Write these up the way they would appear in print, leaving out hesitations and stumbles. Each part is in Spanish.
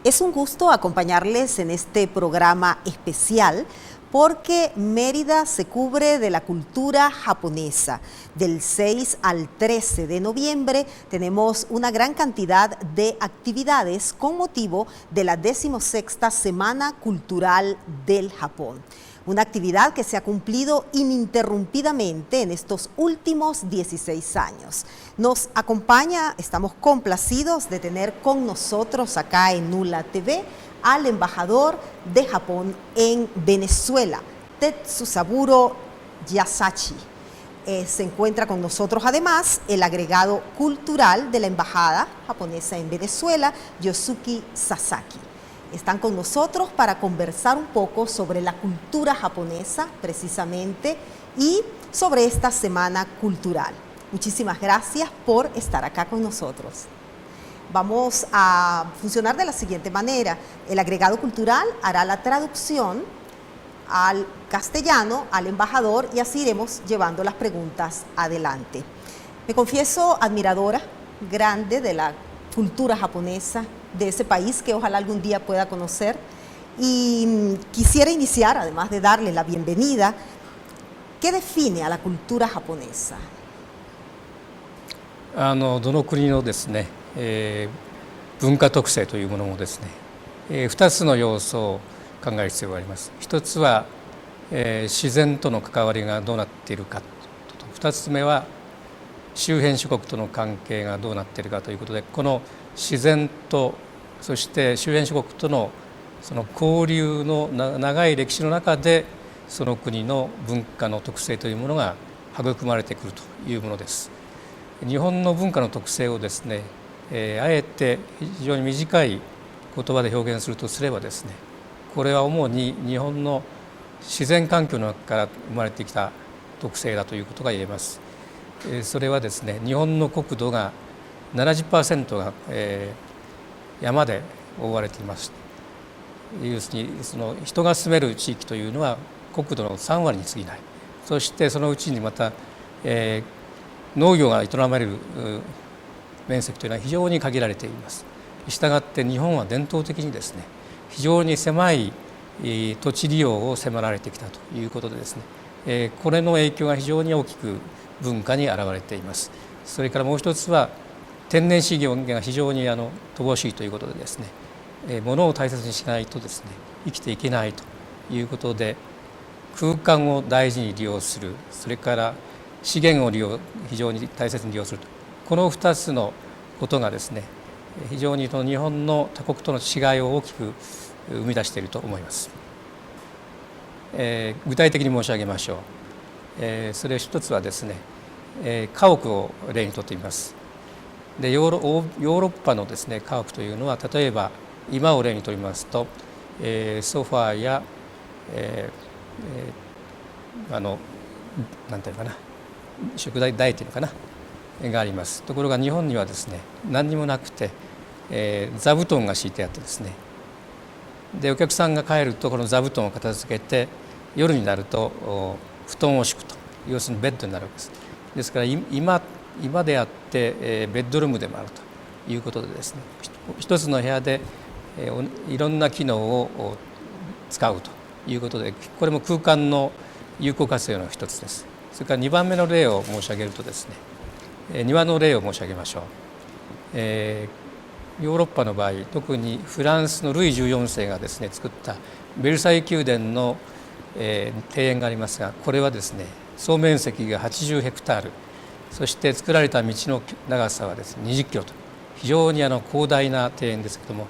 Es un gusto acompañarles en este programa especial porque Mérida se cubre de la cultura japonesa. Del 6 al 13 de noviembre tenemos una gran cantidad de actividades con motivo de la 16ª Semana Cultural del Japón. Una actividad que se ha cumplido ininterrumpidamente en estos últimos 16 años. Nos acompaña, estamos complacidos de tener con nosotros acá en Nula TV al embajador de Japón en Venezuela, Tetsusaburo Yasashi. Se encuentra con nosotros además el agregado cultural de la embajada japonesa en Venezuela, Yosuke Sasaki. Están con nosotros para conversar un poco sobre la cultura japonesa, precisamente, y sobre esta semana cultural. Muchísimas gracias por estar acá con nosotros. Vamos a funcionar de la siguiente manera. El agregado cultural hará la traducción al castellano, al embajador, y así iremos llevando las preguntas adelante. Me confieso admiradora grande de la cultura japonesa, de ese país que ojalá algún día pueda conocer, y quisiera iniciar, además de darle la bienvenida, ¿qué define a la cultura japonesa? どの国のですね、文化特性というものもですね、2つの要素を考える必要があります。一つは、自然との関わりがどうなっているかと、2つ目は周辺諸国との関係がどうなっているかということで、この自然とそして周辺諸国とのその交流の長い歴史の中で、その国の文化の特性というものが育まれてくるというものです。日本の文化の特性をですね、あえて非常に短い言葉で表現するとすればですね、これは主に日本の自然環境の中から生まれてきた特性だということが言えます。それはですね、日本の国土が 70% が、山で覆われています。要するにその人が住める地域というのは国土の3割に過ぎない。そしてそのうちにまた、農業が営まれる面積というのは非常に限られています。したがって日本は伝統的にですね、非常に狭い土地利用を迫られてきたということでですね、これの影響が非常に大きく文化に現れています。それからもう一つは天然資源が非常に乏しいということでですね、物を大切にしないとですね、生きていけないということで、空間を大事に利用する、それから資源を非常に大切に利用すると、この2つのことがですね、非常に日本の他国との違いを大きく生み出していると思います。具体的に申し上げましょう。それ一つはですね、家屋を例にとってみます。でヨーロッパのですね、家屋というのは、例えば今を例にとりますと、ソファーや、なんていうかな、食材台っていうのかながあります。ところが日本にはですね、何にもなくて、座布団が敷いてあってですね、でお客さんが帰るとこの座布団を片付けて、夜になると布団を敷くと、要するにベッドになるわけです。ですから今であって、ベッドルームでもあるということでですね、一つの部屋で、いろんな機能を使うということで、これも空間の有効活用の一つです。それから2番目の例を申し上げるとですね、庭の例を申し上げましょう。ヨーロッパの場合、特にフランスのルイ14世がですね作ったベルサイユ宮殿の、庭園がありますが、これはですね、総面積が80ヘクタール、そして作られた道の長さはですね20キロと、非常に広大な庭園ですけれども、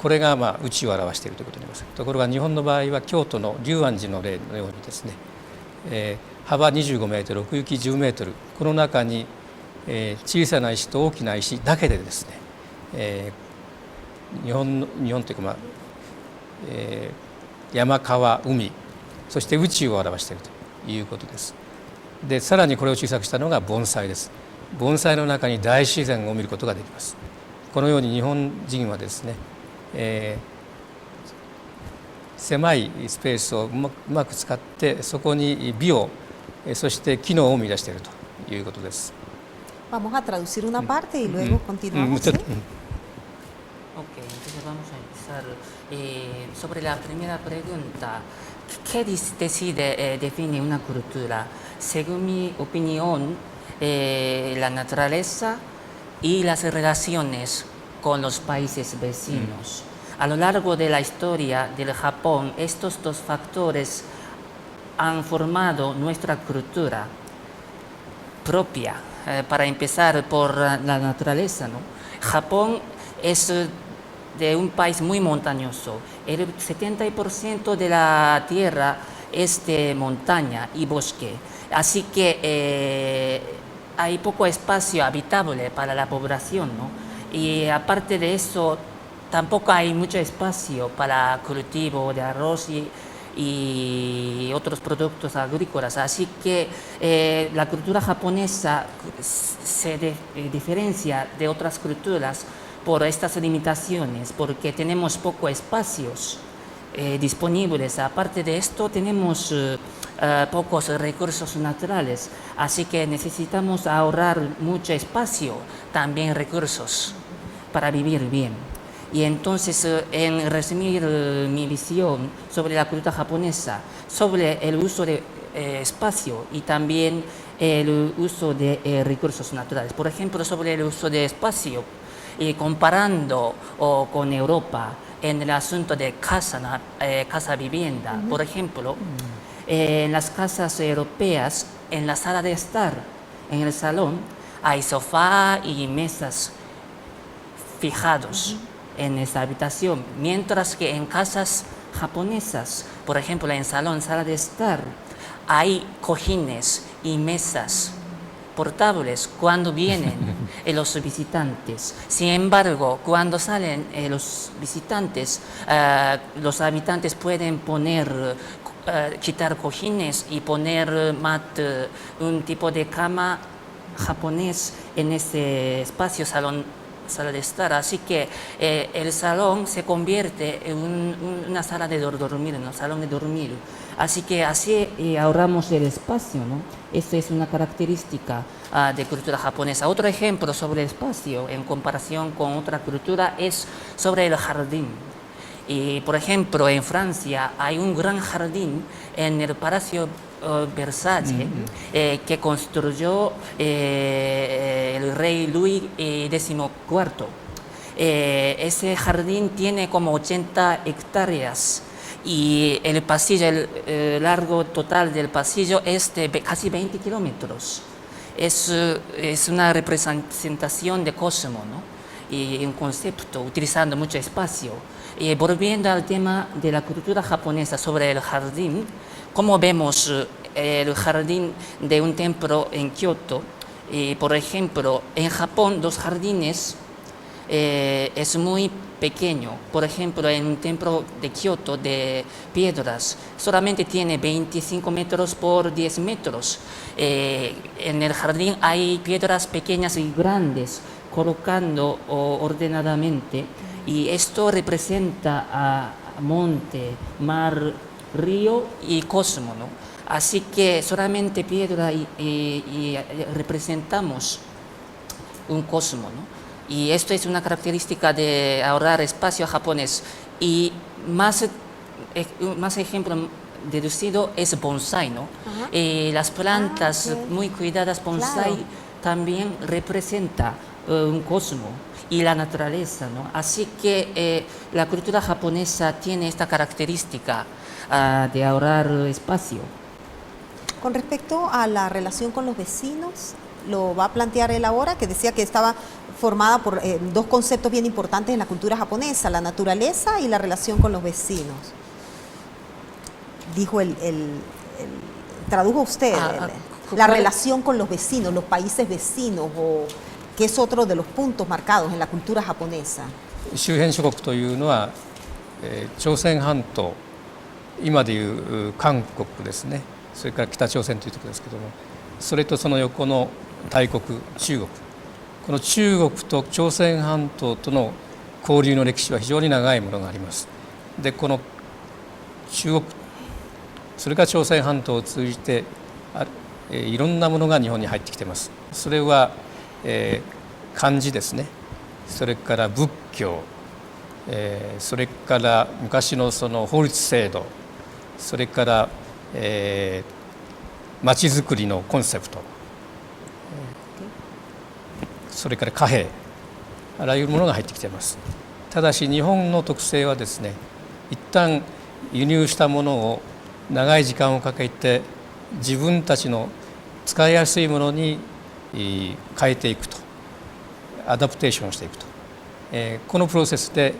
これが宇宙を表しているということになります。ところが日本の場合は京都の龍安寺の例のようにですね、幅25メートル、奥行き10メートル、この中に、小さな石と大きな石だけでですね、日本というか、山川海そして宇宙を表しているということです。でさらにこれを小さくしたのが盆栽です。盆栽の中に大自然を見ることができます。このように日本人はですね、狭いスペースをうまく使ってそこに美をそして機能を生み出しているということです。Vamos a traducir una parte y luego continuamos. ¿Sí? Ok, entonces vamos a empezar sobre la primera pregunta. ¿Qué decide, define una cultura? Según mi opinión, la naturaleza y las relaciones con los países vecinos. A lo largo de la historia del Japón, estos dos factores han formado nuestra cultura propia. Para empezar por la naturaleza, ¿no? Japón es de un país muy montañoso. El 70% de la tierra es de montaña y bosque. Así que hay poco espacio habitable para la población, ¿no? Y aparte de eso, tampoco hay mucho espacio para cultivo de arroz y otros productos agrícolas. Así que la cultura japonesa se diferencia de otras culturas por estas limitaciones, porque tenemos pocos espacios disponibles. Aparte de esto, tenemos pocos recursos naturales, así que necesitamos ahorrar mucho espacio, también recursos, para vivir bien. Y entonces, en resumir mi visión sobre la cultura japonesa, sobre el uso de espacio y también el uso de recursos naturales. Por ejemplo, sobre el uso de espacio, comparando con Europa en el asunto de casa vivienda. Por ejemplo, en las casas europeas, en la sala de estar, en el salón, hay sofá y mesas fijados en esa habitación, mientras que en casas japonesas, por ejemplo en salón, sala de estar, hay cojines y mesas portables cuando vienen los visitantes. Sin embargo, cuando salen los visitantes, los habitantes pueden quitar cojines y poner un tipo de cama japonés en ese espacio sala de estar, así que el salón se convierte en una sala de dormir, un salón de dormir, así que así ahorramos el espacio, ¿no? Esta es una característica de cultura japonesa. Otro ejemplo sobre el espacio en comparación con otra cultura es sobre el jardín. Y por ejemplo, en Francia hay un gran jardín en el Palacio Versalles que construyó el rey Luis XIV. Ese jardín tiene como 80 hectáreas y el pasillo, el largo total del pasillo es de casi 20 kilómetros. Es una representación de cosmos, ¿no? Y un concepto utilizando mucho espacio. Y volviendo al tema de la cultura japonesa sobre el jardín, como vemos el jardín de un templo en Kioto, por ejemplo, en Japón los jardines es muy pequeño. Por ejemplo, en un templo de Kioto de piedras solamente tiene 25 metros por 10 metros. En el jardín hay piedras pequeñas y grandes colocando ordenadamente, y esto representa a monte, mar, río y cosmos, ¿no? Así que solamente piedra y representamos un cosmos, ¿no? Y esto es una característica de ahorrar espacio japonés. Y más ejemplo deducido es bonsai, ¿no? Las plantas muy cuidadas bonsai, claro, también representa un cosmos y la naturaleza, ¿no? Así que la cultura japonesa tiene esta característica de ahorrar espacio. Con respecto a la relación con los vecinos, lo va a plantear él ahora, que decía que estaba formada por dos conceptos bien importantes en la cultura japonesa, la naturaleza y la relación con los vecinos. Dijo tradujo usted la relación con los vecinos, los países vecinos, o que es otro de los puntos marcados en la cultura japonesa. 周辺諸国というのは、朝鮮半島今でいう韓国ですね、それから北朝鮮というところですけども、それとその横の大国中国、この中国と朝鮮半島との交流の歴史は非常に長いものがあります。でこの中国、それから朝鮮半島を通じていろんなものが日本に入ってきています。それは、漢字ですね、それから仏教、それから昔のその法律制度、それから、町づくりのコンセプト、それから貨幣、あらゆるものが入ってきています。ただし日本の特性はですね、一旦輸入したものを長い時間をかけて自分たちの使いやすいものに変えていくと、アダプテーションしていくと、このプロセスで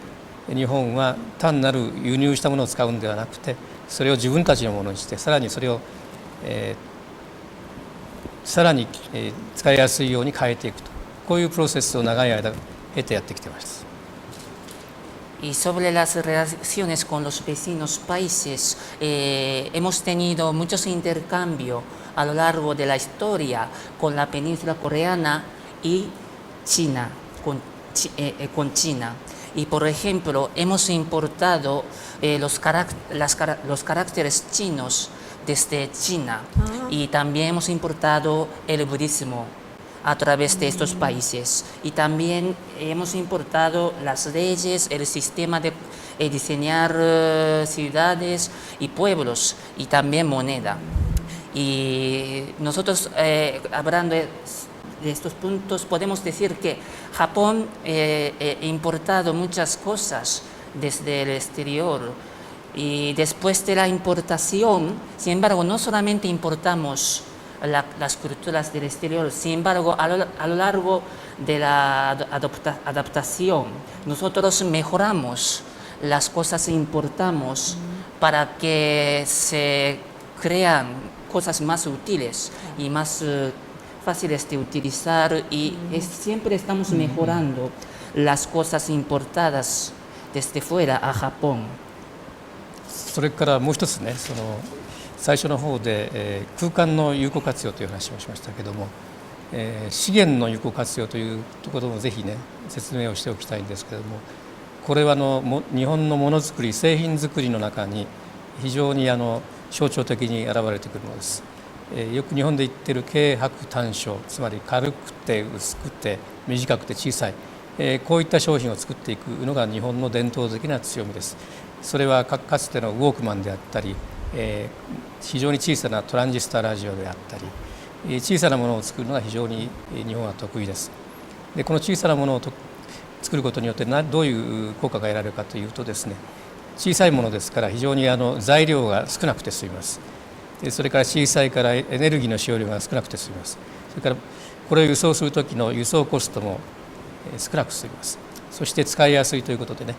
日本は単なる輸入したものを使うんではなくて、それを自分たちのものにして、さらにそれを、さらに使いやすいように変えていくと、こういうプロセスを長い間経てやってきています。Y sobre las relaciones con los vecinos países, hemos tenido muchos intercambios a lo largo de la historia con la península coreana y China, con China. Y por ejemplo, hemos importado los caracteres chinos desde China y también hemos importado el budismo a través de estos países, y también hemos importado las leyes, el sistema de diseñar ciudades y pueblos, y también moneda. Y nosotros, hablando de estos puntos, podemos decir que Japón ha importado muchas cosas desde el exterior, y después de la importación, sin embargo, no solamente importamos las culturas del exterior, sin embargo, a lo largo de la adaptación, nosotros mejoramos las cosas que importamos para que se crean cosas más útiles y más fáciles de utilizar, y siempre estamos mejorando las cosas importadas desde fuera a Japón. それからもう一つね、最初の方で、空間の有効活用という話をしましたけども、資源の有効活用というところもぜひね説明をしておきたいんですけれども、これは日本のものづくり、製品づくりの中に非常に象徴的に現れてくるのです。よく日本で言っている軽薄短小、つまり軽くて薄くて短くて小さい、こういった商品を作っていくのが日本の伝統的な強みです。それはかつてのウォークマンであったり、非常に小さなトランジスタラジオであったり、小さなものを作るのが非常に日本は得意です。でこの小さなものを作ることによってどういう効果が得られるかというとですね、小さいものですから非常に材料が少なくて済みます。それから小さいからエネルギーの使用量が少なくて済みます。それからこれを輸送する時の輸送コストも少なく済みます。そして使いやすいということでね、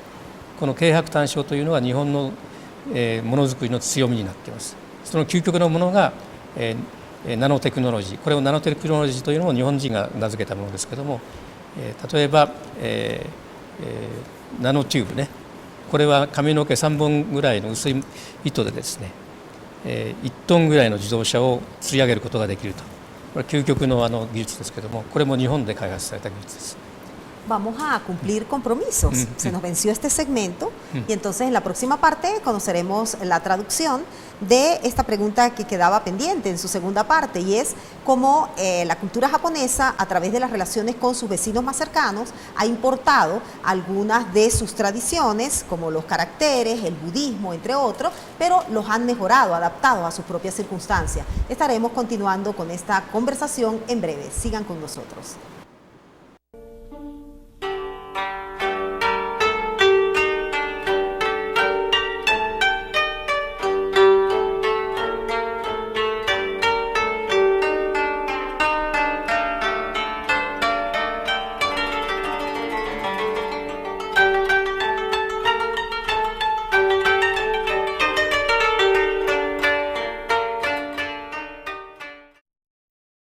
この軽薄短小というのは日本のものづくりの強みになっています。その究極のものがナノテクノロジー、これをナノテクノロジーというのも日本人が名付けたものですけども、例えばナノチューブね、これは髪の毛3本ぐらいの薄い糸でですね、1トンぐらいの自動車を吊り上げることができると、これ究極の技術ですけども、これも日本で開発された技術です。Vamos a cumplir compromisos. Se nos venció este segmento y entonces en la próxima parte conoceremos la traducción de esta pregunta que quedaba pendiente en su segunda parte, y es cómo la cultura japonesa, a través de las relaciones con sus vecinos más cercanos, ha importado algunas de sus tradiciones, como los caracteres, el budismo, entre otros, pero los han mejorado, adaptado a sus propias circunstancias. Estaremos continuando con esta conversación en breve. Sigan con nosotros.